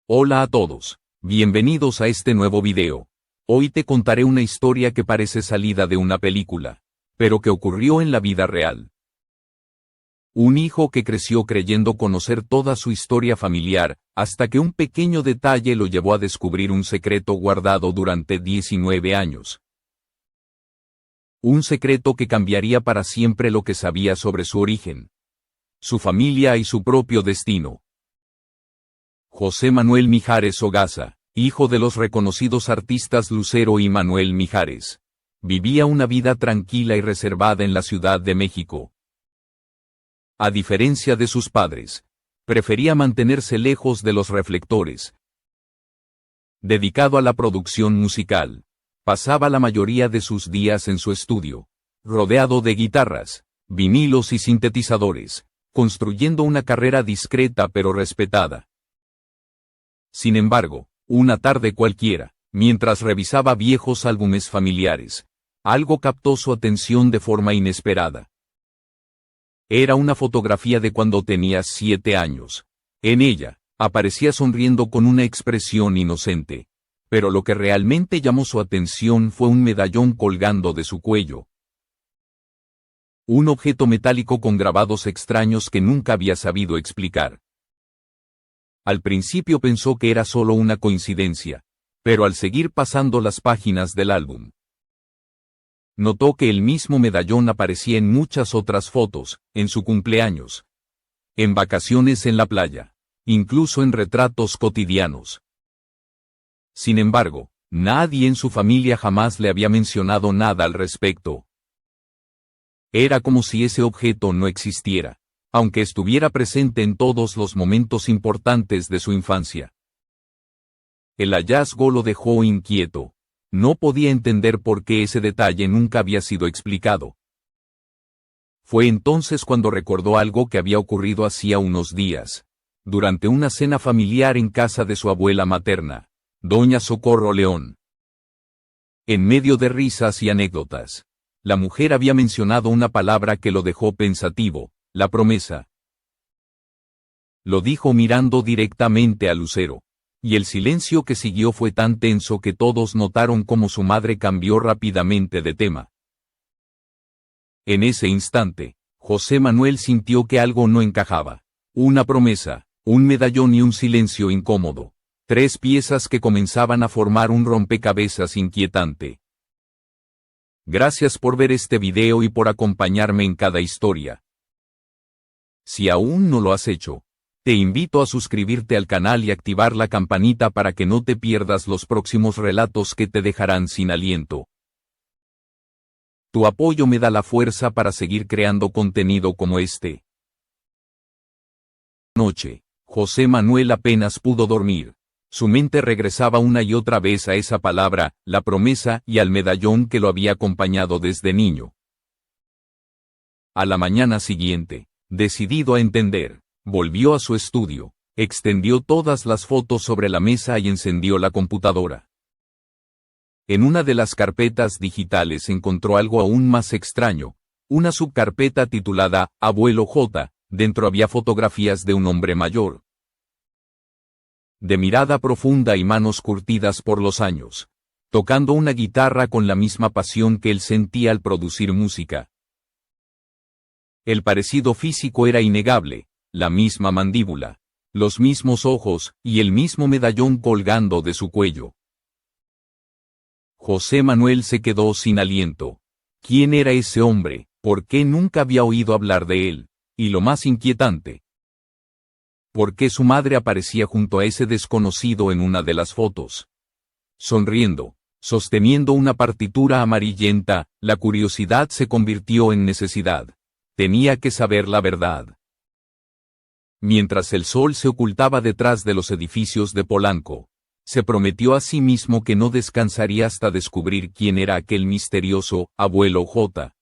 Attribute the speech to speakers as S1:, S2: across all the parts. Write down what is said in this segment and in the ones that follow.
S1: Hola a todos, bienvenidos a este nuevo video. Hoy te contaré una historia que parece salida de una película, pero que ocurrió en la vida real. Un hijo que creció creyendo conocer toda su historia familiar, hasta que un pequeño detalle lo llevó a descubrir un secreto guardado durante 19 años. Un secreto que cambiaría para siempre lo que sabía sobre su origen, su familia y su propio destino. José Manuel Mijares Ogasa, hijo de los reconocidos artistas Lucero y Manuel Mijares, vivía una vida tranquila y reservada en la Ciudad de México. A diferencia de sus padres, prefería mantenerse lejos de los reflectores. Dedicado a la producción musical, pasaba la mayoría de sus días en su estudio, rodeado de guitarras, vinilos y sintetizadores, construyendo una carrera discreta pero respetada. Sin embargo, una tarde cualquiera, mientras revisaba viejos álbumes familiares, algo captó su atención de forma inesperada. Era una fotografía de cuando tenía 7 años. En ella, aparecía sonriendo con una expresión inocente. Pero lo que realmente llamó su atención fue un medallón colgando de su cuello. Un objeto metálico con grabados extraños que nunca había sabido explicar. Al principio pensó que era solo una coincidencia, pero al seguir pasando las páginas del álbum, notó que el mismo medallón aparecía en muchas otras fotos, en su cumpleaños, en vacaciones en la playa, incluso en retratos cotidianos. Sin embargo, nadie en su familia jamás le había mencionado nada al respecto. Era como si ese objeto no existiera, aunque estuviera presente en todos los momentos importantes de su infancia. El hallazgo lo dejó inquieto. No podía entender por qué ese detalle nunca había sido explicado. Fue entonces cuando recordó algo que había ocurrido hacía unos días, durante una cena familiar en casa de su abuela materna, doña Socorro León. En medio de risas y anécdotas, la mujer había mencionado una palabra que lo dejó pensativo: la promesa. Lo dijo mirando directamente a Lucero, y el silencio que siguió fue tan tenso que todos notaron cómo su madre cambió rápidamente de tema. En ese instante, José Manuel sintió que algo no encajaba. Una promesa, un medallón y un silencio incómodo. 3 piezas que comenzaban a formar un rompecabezas inquietante. Gracias por ver este video y por acompañarme en cada historia. Si aún no lo has hecho, te invito a suscribirte al canal y activar la campanita para que no te pierdas los próximos relatos que te dejarán sin aliento. Tu apoyo me da la fuerza para seguir creando contenido como este. Noche, José Manuel apenas pudo dormir. Su mente regresaba una y otra vez a esa palabra, la promesa, y al medallón que lo había acompañado desde niño. A la mañana siguiente, decidido a entender, volvió a su estudio, extendió todas las fotos sobre la mesa y encendió la computadora. En una de las carpetas digitales encontró algo aún más extraño, una subcarpeta titulada Abuelo J. Dentro había fotografías de un hombre mayor, de mirada profunda y manos curtidas por los años, tocando una guitarra con la misma pasión que él sentía al producir música. El parecido físico era innegable, la misma mandíbula, los mismos ojos, y el mismo medallón colgando de su cuello. José Manuel se quedó sin aliento. ¿Quién era ese hombre? ¿Por qué nunca había oído hablar de él? Y lo más inquietante, ¿por qué su madre aparecía junto a ese desconocido en una de las fotos? Sonriendo, sosteniendo una partitura amarillenta, la curiosidad se convirtió en necesidad. Tenía que saber la verdad. Mientras el sol se ocultaba detrás de los edificios de Polanco, se prometió a sí mismo que no descansaría hasta descubrir quién era aquel misterioso Abuelo J.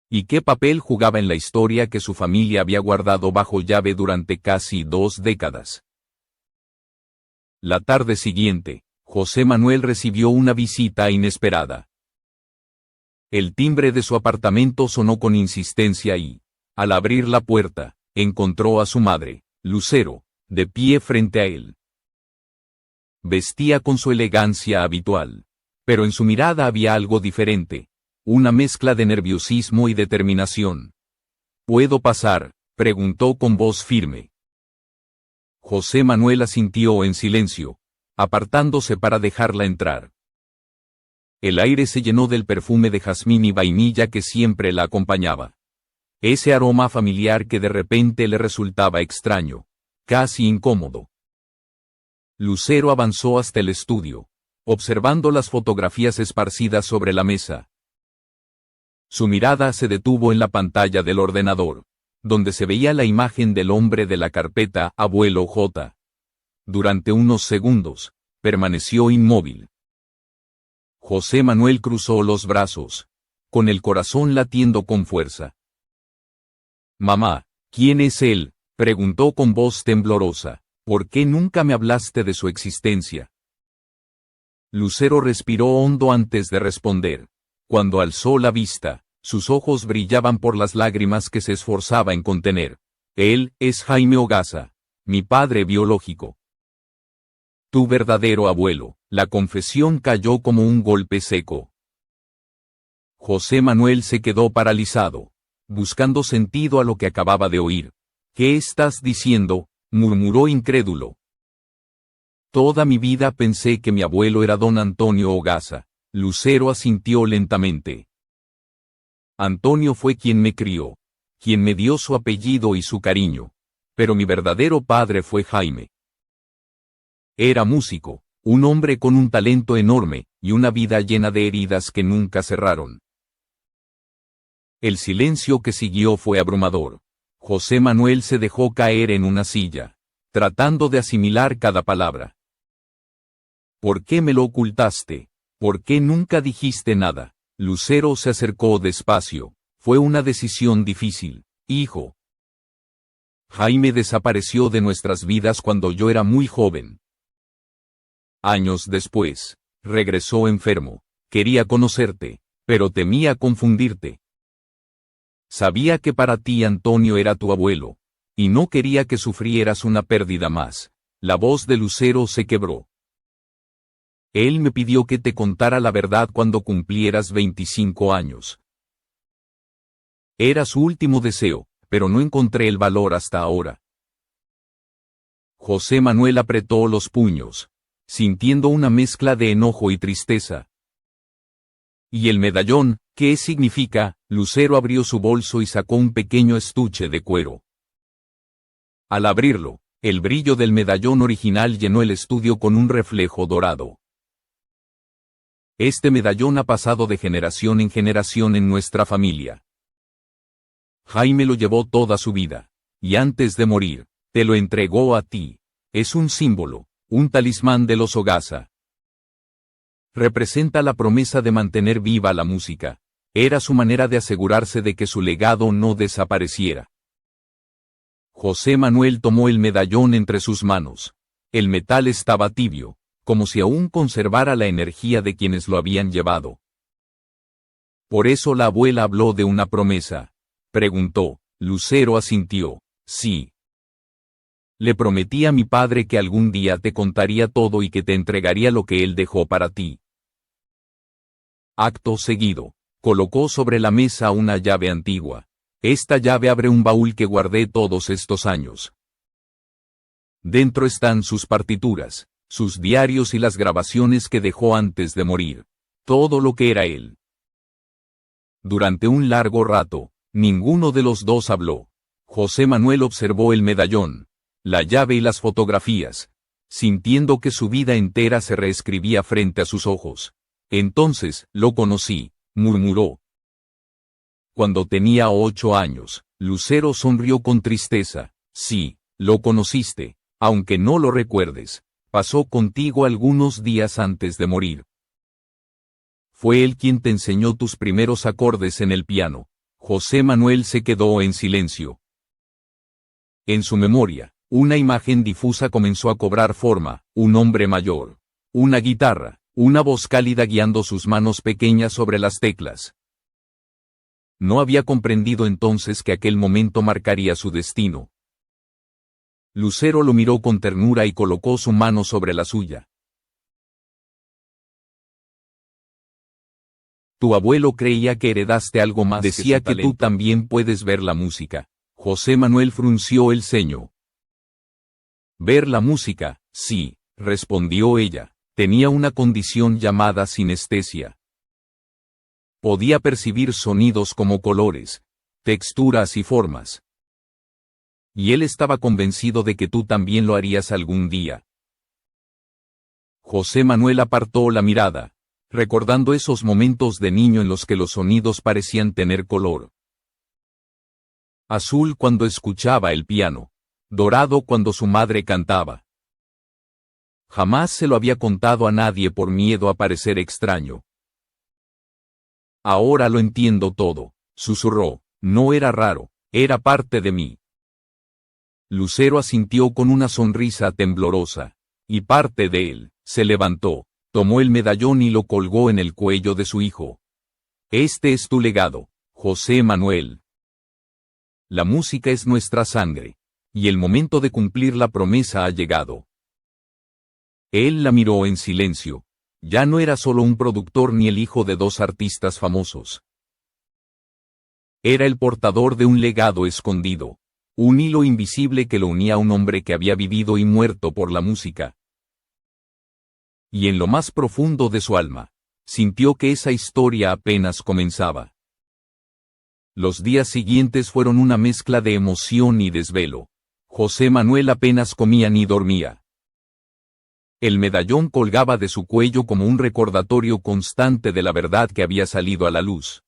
S1: ¿Y qué papel jugaba en la historia que su familia había guardado bajo llave durante casi 2 décadas? La tarde siguiente, José Manuel recibió una visita inesperada. El timbre de su apartamento sonó con insistencia y, al abrir la puerta, encontró a su madre, Lucero, de pie frente a él. Vestía con su elegancia habitual, pero en su mirada había algo diferente, una mezcla de nerviosismo y determinación. ¿Puedo pasar?, preguntó con voz firme. José Manuel asintió en silencio, apartándose para dejarla entrar. El aire se llenó del perfume de jazmín y vainilla que siempre la acompañaba. Ese aroma familiar que de repente le resultaba extraño, casi incómodo. Lucero avanzó hasta el estudio, observando las fotografías esparcidas sobre la mesa. Su mirada se detuvo en la pantalla del ordenador, donde se veía la imagen del hombre de la carpeta Abuelo J. Durante unos segundos, permaneció inmóvil. José Manuel cruzó los brazos, con el corazón latiendo con fuerza. «Mamá, ¿quién es él?», preguntó con voz temblorosa. «¿Por qué nunca me hablaste de su existencia?». Lucero respiró hondo antes de responder. Cuando alzó la vista, sus ojos brillaban por las lágrimas que se esforzaba en contener. «Él es Jaime Ogasa, mi padre biológico. Tu verdadero abuelo». La confesión cayó como un golpe seco. José Manuel se quedó paralizado, buscando sentido a lo que acababa de oír. «¿Qué estás diciendo?», murmuró incrédulo. «Toda mi vida pensé que mi abuelo era don Antonio Ogasa». Lucero asintió lentamente. «Antonio fue quien me crió, quien me dio su apellido y su cariño, pero mi verdadero padre fue Jaime. Era músico, un hombre con un talento enorme, y una vida llena de heridas que nunca cerraron». El silencio que siguió fue abrumador. José Manuel se dejó caer en una silla, tratando de asimilar cada palabra. «¿Por qué me lo ocultaste? ¿Por qué nunca dijiste nada?». Lucero se acercó despacio. «Fue una decisión difícil, hijo. Jaime desapareció de nuestras vidas cuando yo era muy joven. Años después, regresó enfermo. Quería conocerte, pero temía confundirte. Sabía que para ti Antonio era tu abuelo, y no quería que sufrieras una pérdida más». La voz de Lucero se quebró. «Él me pidió que te contara la verdad cuando cumplieras 25 años. Era su último deseo, pero no encontré el valor hasta ahora». José Manuel apretó los puños, sintiendo una mezcla de enojo y tristeza. «¿Y el medallón, qué significa?». Lucero abrió su bolso y sacó un pequeño estuche de cuero. Al abrirlo, el brillo del medallón original llenó el estudio con un reflejo dorado. «Este medallón ha pasado de generación en generación en nuestra familia. Jaime lo llevó toda su vida, y antes de morir, te lo entregó a ti. Es un símbolo, un talismán de los Ogasa. Representa la promesa de mantener viva la música. Era su manera de asegurarse de que su legado no desapareciera». José Manuel tomó el medallón entre sus manos. El metal estaba tibio, como si aún conservara la energía de quienes lo habían llevado. «¿Por eso la abuela habló de una promesa?», preguntó. Lucero asintió. «Sí. Le prometí a mi padre que algún día te contaría todo y que te entregaría lo que él dejó para ti». Acto seguido, colocó sobre la mesa una llave antigua. «Esta llave abre un baúl que guardé todos estos años. Dentro están sus partituras, sus diarios y las grabaciones que dejó antes de morir. Todo lo que era él». Durante un largo rato, ninguno de los dos habló. José Manuel observó el medallón, la llave y las fotografías, sintiendo que su vida entera se reescribía frente a sus ojos. «Entonces, lo conocí», murmuró. «Cuando tenía 8 años», Lucero sonrió con tristeza. «Sí, lo conociste, aunque no lo recuerdes. Pasó contigo algunos días antes de morir. Fue él quien te enseñó tus primeros acordes en el piano». José Manuel se quedó en silencio. En su memoria, una imagen difusa comenzó a cobrar forma: un hombre mayor, una guitarra, una voz cálida guiando sus manos pequeñas sobre las teclas. No había comprendido entonces que aquel momento marcaría su destino. Lucero lo miró con ternura y colocó su mano sobre la suya. Tu abuelo creía que heredaste algo más. Decía que tú también puedes ver la música. José Manuel frunció el ceño. Ver la música, sí, respondió ella. Tenía una condición llamada sinestesia. Podía percibir sonidos como colores, texturas y formas. Y él estaba convencido de que tú también lo harías algún día. José Manuel apartó la mirada, recordando esos momentos de niño en los que los sonidos parecían tener color. Azul cuando escuchaba el piano, dorado cuando su madre cantaba. Jamás se lo había contado a nadie por miedo a parecer extraño. Ahora lo entiendo todo, susurró, no era raro, era parte de mí. Lucero asintió con una sonrisa temblorosa, y parte de él, se levantó, tomó el medallón y lo colgó en el cuello de su hijo. Este es tu legado, José Manuel. La música es nuestra sangre, y el momento de cumplir la promesa ha llegado. Él la miró en silencio. Ya no era solo un productor ni el hijo de dos artistas famosos. Era el portador de un legado escondido. Un hilo invisible que lo unía a un hombre que había vivido y muerto por la música. Y en lo más profundo de su alma, sintió que esa historia apenas comenzaba. Los días siguientes fueron una mezcla de emoción y desvelo. José Manuel apenas comía ni dormía. El medallón colgaba de su cuello como un recordatorio constante de la verdad que había salido a la luz.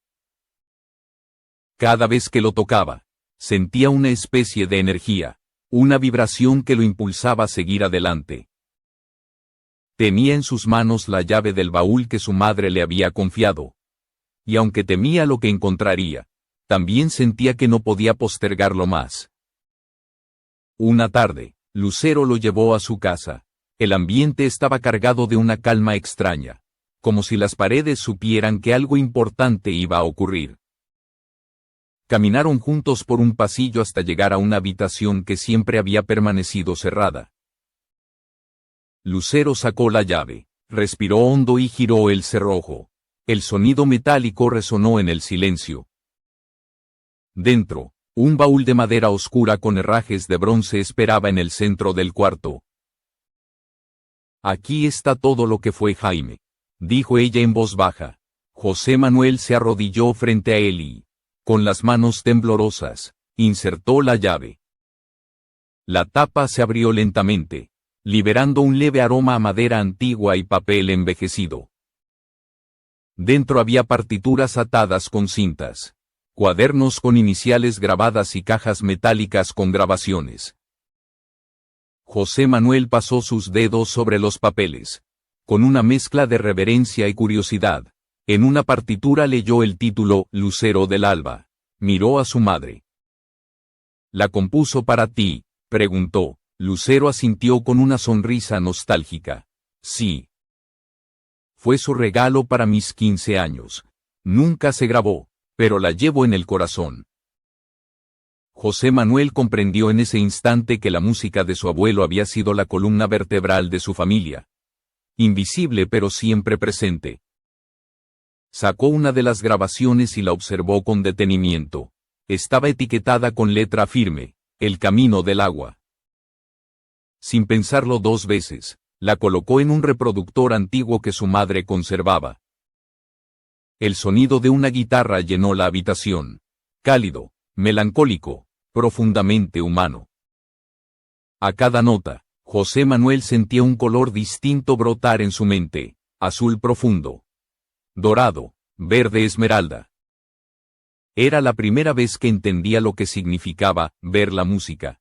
S1: Cada vez que lo tocaba, sentía una especie de energía, una vibración que lo impulsaba a seguir adelante. Tenía en sus manos la llave del baúl que su madre le había confiado. Y aunque temía lo que encontraría, también sentía que no podía postergarlo más. Una tarde, Lucero lo llevó a su casa. El ambiente estaba cargado de una calma extraña, como si las paredes supieran que algo importante iba a ocurrir. Caminaron juntos por un pasillo hasta llegar a una habitación que siempre había permanecido cerrada. Lucero sacó la llave, respiró hondo y giró el cerrojo. El sonido metálico resonó en el silencio. Dentro, un baúl de madera oscura con herrajes de bronce esperaba en el centro del cuarto. Aquí está todo lo que fue Jaime, dijo ella en voz baja. José Manuel se arrodilló frente a él y, con las manos temblorosas, insertó la llave. La tapa se abrió lentamente, liberando un leve aroma a madera antigua y papel envejecido. Dentro había partituras atadas con cintas, cuadernos con iniciales grabadas y cajas metálicas con grabaciones. José Manuel pasó sus dedos sobre los papeles. Con una mezcla de reverencia y curiosidad, en una partitura leyó el título Lucero del Alba. Miró a su madre. ¿La compuso para ti?, preguntó. Lucero asintió con una sonrisa nostálgica. Sí. Fue su regalo para mis 15 años. Nunca se grabó, pero la llevo en el corazón. José Manuel comprendió en ese instante que la música de su abuelo había sido la columna vertebral de su familia. Invisible pero siempre presente. Sacó una de las grabaciones y la observó con detenimiento. Estaba etiquetada con letra firme, El Camino del Agua. Sin pensarlo dos veces, la colocó en un reproductor antiguo que su madre conservaba. El sonido de una guitarra llenó la habitación. Cálido, melancólico, profundamente humano. A cada nota, José Manuel sentía un color distinto brotar en su mente, azul profundo, dorado, verde esmeralda. Era la primera vez que entendía lo que significaba ver la música.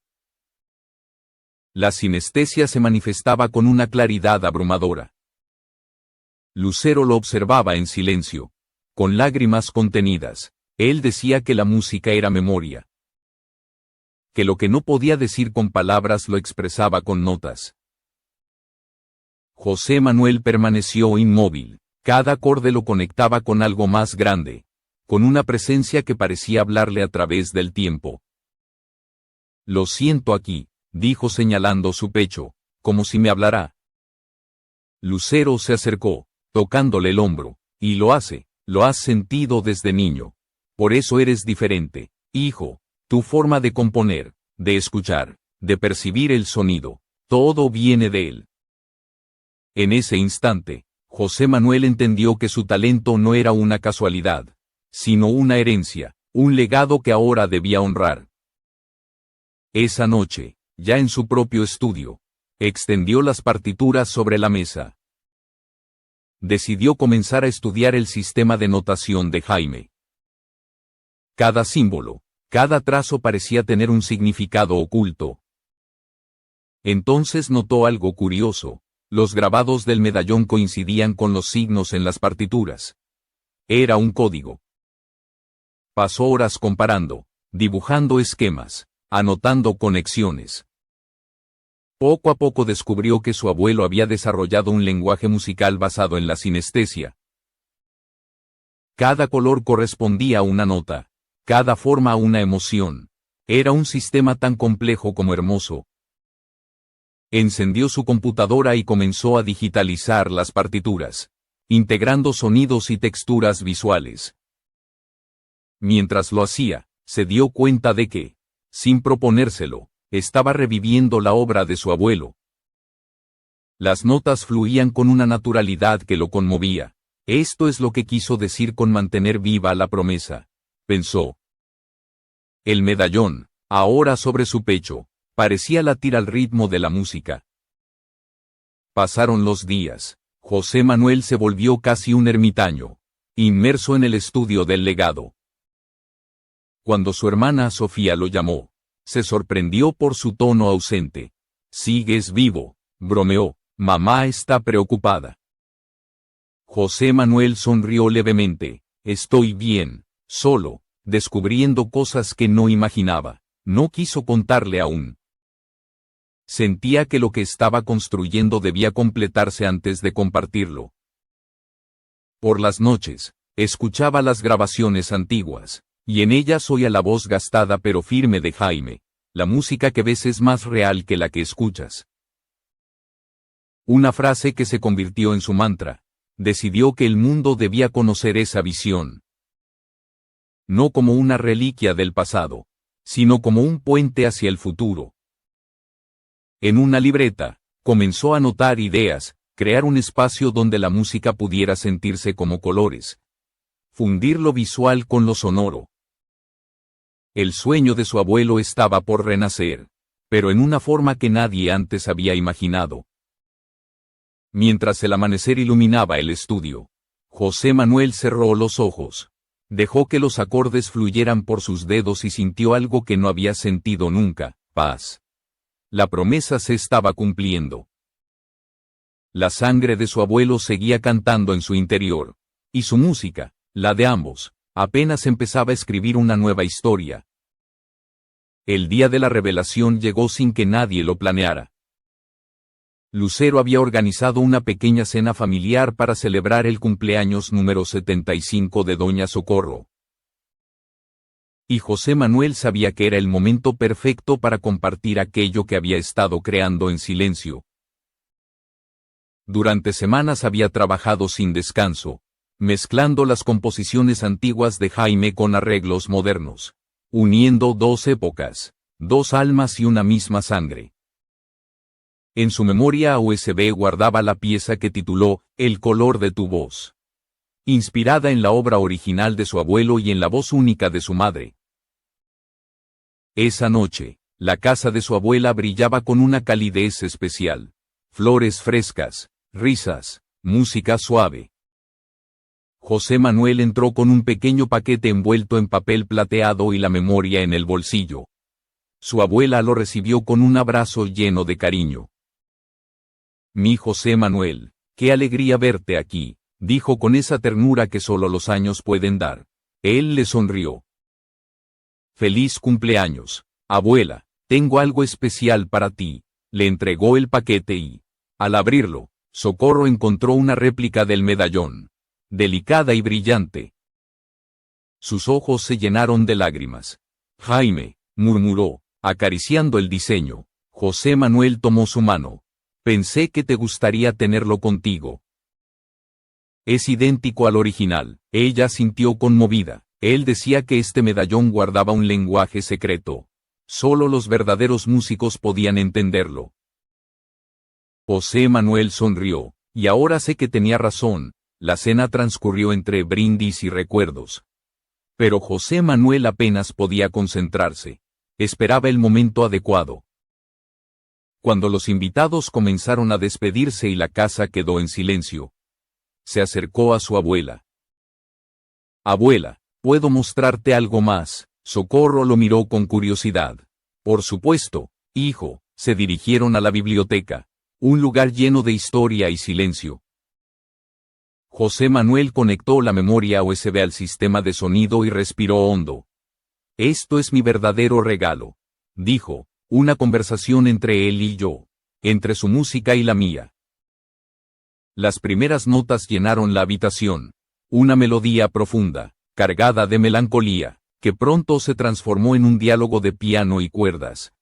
S1: La sinestesia se manifestaba con una claridad abrumadora. Lucero lo observaba en silencio, con lágrimas contenidas. Él decía que la música era memoria. Que lo que no podía decir con palabras lo expresaba con notas. José Manuel permaneció inmóvil. Cada acorde lo conectaba con algo más grande, con una presencia que parecía hablarle a través del tiempo. Lo siento aquí, dijo señalando su pecho, como si me hablara. Lucero se acercó, tocándole el hombro, y lo has sentido desde niño. Por eso eres diferente, hijo, tu forma de componer, de escuchar, de percibir el sonido, todo viene de él. En ese instante, José Manuel entendió que su talento no era una casualidad, sino una herencia, un legado que ahora debía honrar. Esa noche, ya en su propio estudio, extendió las partituras sobre la mesa. Decidió comenzar a estudiar el sistema de notación de Jaime. Cada símbolo, cada trazo parecía tener un significado oculto. Entonces notó algo curioso. Los grabados del medallón coincidían con los signos en las partituras. Era un código. Pasó horas comparando, dibujando esquemas, anotando conexiones. Poco a poco descubrió que su abuelo había desarrollado un lenguaje musical basado en la sinestesia. Cada color correspondía a una nota, cada forma a una emoción. Era un sistema tan complejo como hermoso. Encendió su computadora y comenzó a digitalizar las partituras, integrando sonidos y texturas visuales. Mientras lo hacía, se dio cuenta de que, sin proponérselo, estaba reviviendo la obra de su abuelo. Las notas fluían con una naturalidad que lo conmovía. Esto es lo que quiso decir con mantener viva la promesa, pensó. El medallón, ahora sobre su pecho, parecía latir al ritmo de la música. Pasaron los días. José Manuel se volvió casi un ermitaño, inmerso en el estudio del legado. Cuando su hermana Sofía lo llamó, se sorprendió por su tono ausente. «¿Sigues vivo?», bromeó. «Mamá está preocupada». José Manuel sonrió levemente. «Estoy bien, solo, descubriendo cosas que no imaginaba». No quiso contarle aún. Sentía que lo que estaba construyendo debía completarse antes de compartirlo. Por las noches, escuchaba las grabaciones antiguas, y en ellas oía la voz gastada pero firme de Jaime. La música que ves es más real que la que escuchas. Una frase que se convirtió en su mantra. Decidió que el mundo debía conocer esa visión. No como una reliquia del pasado, sino como un puente hacia el futuro. En una libreta, comenzó a anotar ideas, crear un espacio donde la música pudiera sentirse como colores. Fundir lo visual con lo sonoro. El sueño de su abuelo estaba por renacer, pero en una forma que nadie antes había imaginado. Mientras el amanecer iluminaba el estudio, José Manuel cerró los ojos. Dejó que los acordes fluyeran por sus dedos y sintió algo que no había sentido nunca: paz. La promesa se estaba cumpliendo. La sangre de su abuelo seguía cantando en su interior, y su música, la de ambos, apenas empezaba a escribir una nueva historia. El día de la revelación llegó sin que nadie lo planeara. Lucero había organizado una pequeña cena familiar para celebrar el cumpleaños número 75 de Doña Socorro. Y José Manuel sabía que era el momento perfecto para compartir aquello que había estado creando en silencio. Durante semanas había trabajado sin descanso, mezclando las composiciones antiguas de Jaime con arreglos modernos, uniendo dos épocas, dos almas y una misma sangre. En su memoria USB guardaba la pieza que tituló «El color de tu voz», inspirada en la obra original de su abuelo y en la voz única de su madre. Esa noche, la casa de su abuela brillaba con una calidez especial. Flores frescas, risas, música suave. José Manuel entró con un pequeño paquete envuelto en papel plateado y la memoria en el bolsillo. Su abuela lo recibió con un abrazo lleno de cariño. «Mi José Manuel, qué alegría verte aquí», dijo con esa ternura que solo los años pueden dar. Él le sonrió. «Feliz cumpleaños, abuela, tengo algo especial para ti», le entregó el paquete y, al abrirlo, Socorro encontró una réplica del medallón, delicada y brillante. Sus ojos se llenaron de lágrimas. «Jaime», murmuró, acariciando el diseño, José Manuel tomó su mano. Pensé que te gustaría tenerlo contigo. Es idéntico al original. Ella sintió conmovida. Él decía que este medallón guardaba un lenguaje secreto. Solo los verdaderos músicos podían entenderlo. José Manuel sonrió. Y ahora sé que tenía razón. La cena transcurrió entre brindis y recuerdos. Pero José Manuel apenas podía concentrarse. Esperaba el momento adecuado. Cuando los invitados comenzaron a despedirse y la casa quedó en silencio, se acercó a su abuela. Abuela, ¿puedo mostrarte algo más? Socorro lo miró con curiosidad. Por supuesto, hijo. Se dirigieron a la biblioteca, un lugar lleno de historia y silencio. José Manuel conectó la memoria USB al sistema de sonido y respiró hondo. Esto es mi verdadero regalo, dijo, una conversación entre él y yo, entre su música y la mía. Las primeras notas llenaron la habitación, una melodía profunda, cargada de melancolía, que pronto se transformó en un diálogo de piano y cuerdas.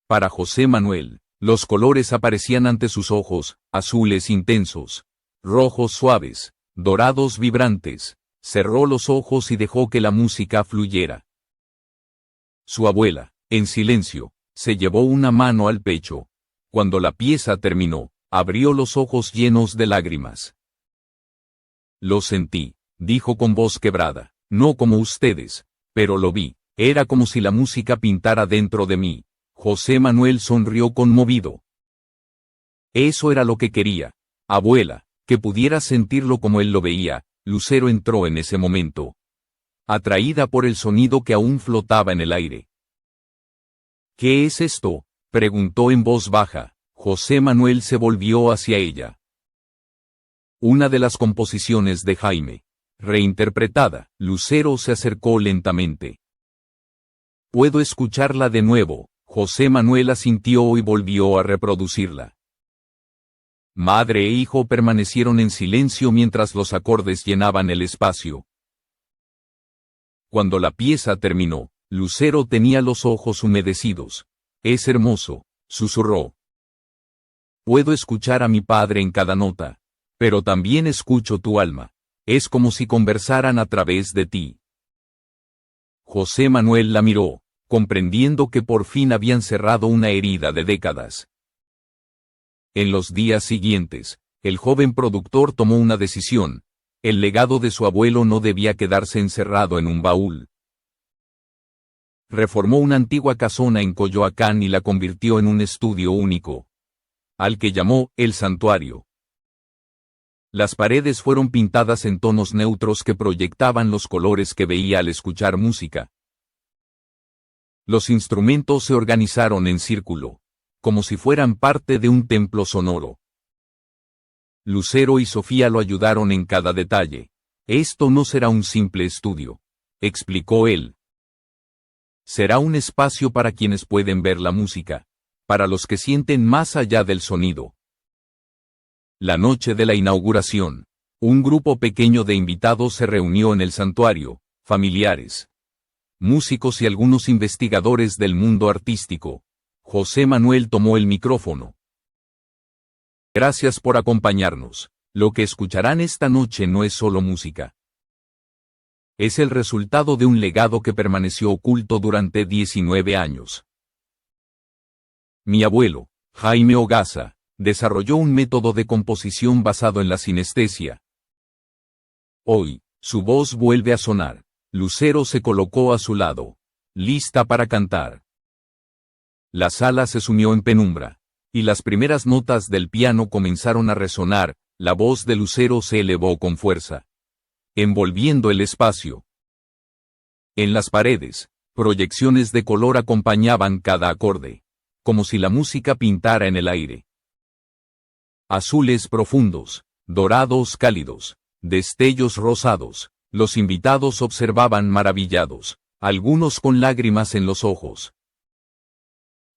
S1: Para José Manuel, los colores aparecían ante sus ojos, azules intensos, rojos suaves, dorados vibrantes. Cerró los ojos y dejó que la música fluyera. Su abuela, en silencio, se llevó una mano al pecho. Cuando la pieza terminó, abrió los ojos llenos de lágrimas. Lo sentí, dijo con voz quebrada, no como ustedes, pero lo vi, era como si la música pintara dentro de mí. José Manuel sonrió conmovido. Eso era lo que quería, abuela, que pudieras sentirlo como él lo veía. Lucero entró en ese momento, atraída por el sonido que aún flotaba en el aire. ¿Qué es esto?, preguntó en voz baja. José Manuel se volvió hacia ella. Una de las composiciones de Jaime, reinterpretada. Lucero se acercó lentamente. ¿Puedo escucharla de nuevo? José Manuel asintió y volvió a reproducirla. Madre e hijo permanecieron en silencio mientras los acordes llenaban el espacio. Cuando la pieza terminó, Lucero tenía los ojos humedecidos. Es hermoso, susurró. Puedo escuchar a mi padre en cada nota, pero también escucho tu alma. Es como si conversaran a través de ti. José Manuel la miró, comprendiendo que por fin habían cerrado una herida de décadas. En los días siguientes, el joven productor tomó una decisión. El legado de su abuelo no debía quedarse encerrado en un baúl. Reformó una antigua casona en Coyoacán y la convirtió en un estudio único, al que llamó El Santuario. Las paredes fueron pintadas en tonos neutros que proyectaban los colores que veía al escuchar música. Los instrumentos se organizaron en círculo, como si fueran parte de un templo sonoro. Lucero y Sofía lo ayudaron en cada detalle. Esto no será un simple estudio, explicó él. Será un espacio para quienes pueden ver la música, para los que sienten más allá del sonido. La noche de la inauguración, un grupo pequeño de invitados se reunió en el santuario, familiares, músicos y algunos investigadores del mundo artístico. José Manuel tomó el micrófono. Gracias por acompañarnos. Lo que escucharán esta noche no es solo música. Es el resultado de un legado que permaneció oculto durante 19 años. Mi abuelo, Jaime Ogasa, desarrolló un método de composición basado en la sinestesia. Hoy, su voz vuelve a sonar. Lucero se colocó a su lado, lista para cantar. La sala se sumió en penumbra, y las primeras notas del piano comenzaron a resonar. La voz de Lucero se elevó con fuerza, envolviendo el espacio. En las paredes, proyecciones de color acompañaban cada acorde, como si la música pintara en el aire. Azules profundos, dorados cálidos, destellos rosados. Los invitados observaban maravillados, algunos con lágrimas en los ojos.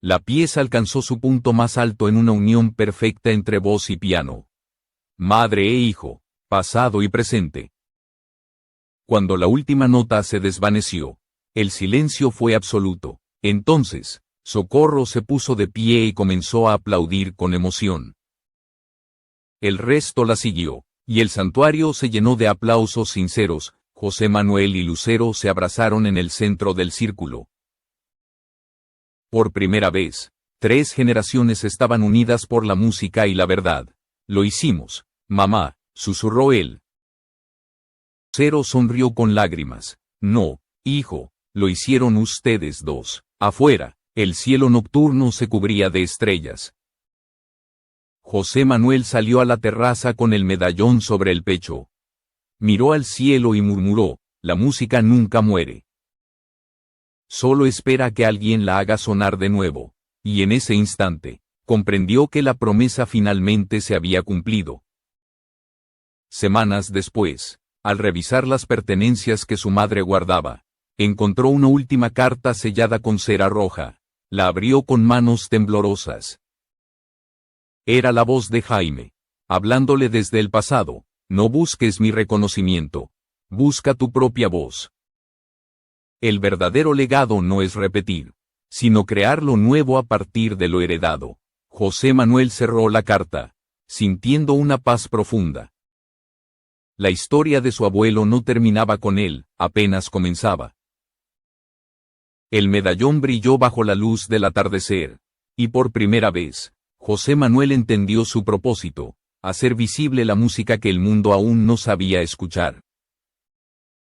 S1: La pieza alcanzó su punto más alto en una unión perfecta entre voz y piano. Madre e hijo, pasado y presente. Cuando la última nota se desvaneció, el silencio fue absoluto. Entonces, Socorro se puso de pie y comenzó a aplaudir con emoción. El resto la siguió, y el santuario se llenó de aplausos sinceros. José Manuel y Lucero se abrazaron en el centro del círculo. Por primera vez, 3 generaciones estaban unidas por la música y la verdad. Lo hicimos, mamá, susurró él. Lucero sonrió con lágrimas. No, hijo, lo hicieron ustedes dos. Afuera, el cielo nocturno se cubría de estrellas. José Manuel salió a la terraza con el medallón sobre el pecho. Miró al cielo y murmuró, la música nunca muere. Solo espera que alguien la haga sonar de nuevo. Y en ese instante, comprendió que la promesa finalmente se había cumplido. Semanas después, al revisar las pertenencias que su madre guardaba, encontró una última carta sellada con cera roja. La abrió con manos temblorosas. Era la voz de Jaime, hablándole desde el pasado. No busques mi reconocimiento. Busca tu propia voz. El verdadero legado no es repetir, sino crear lo nuevo a partir de lo heredado. José Manuel cerró la carta, sintiendo una paz profunda. La historia de su abuelo no terminaba con él, apenas comenzaba. El medallón brilló bajo la luz del atardecer, y por primera vez, José Manuel entendió su propósito: hacer visible la música que el mundo aún no sabía escuchar.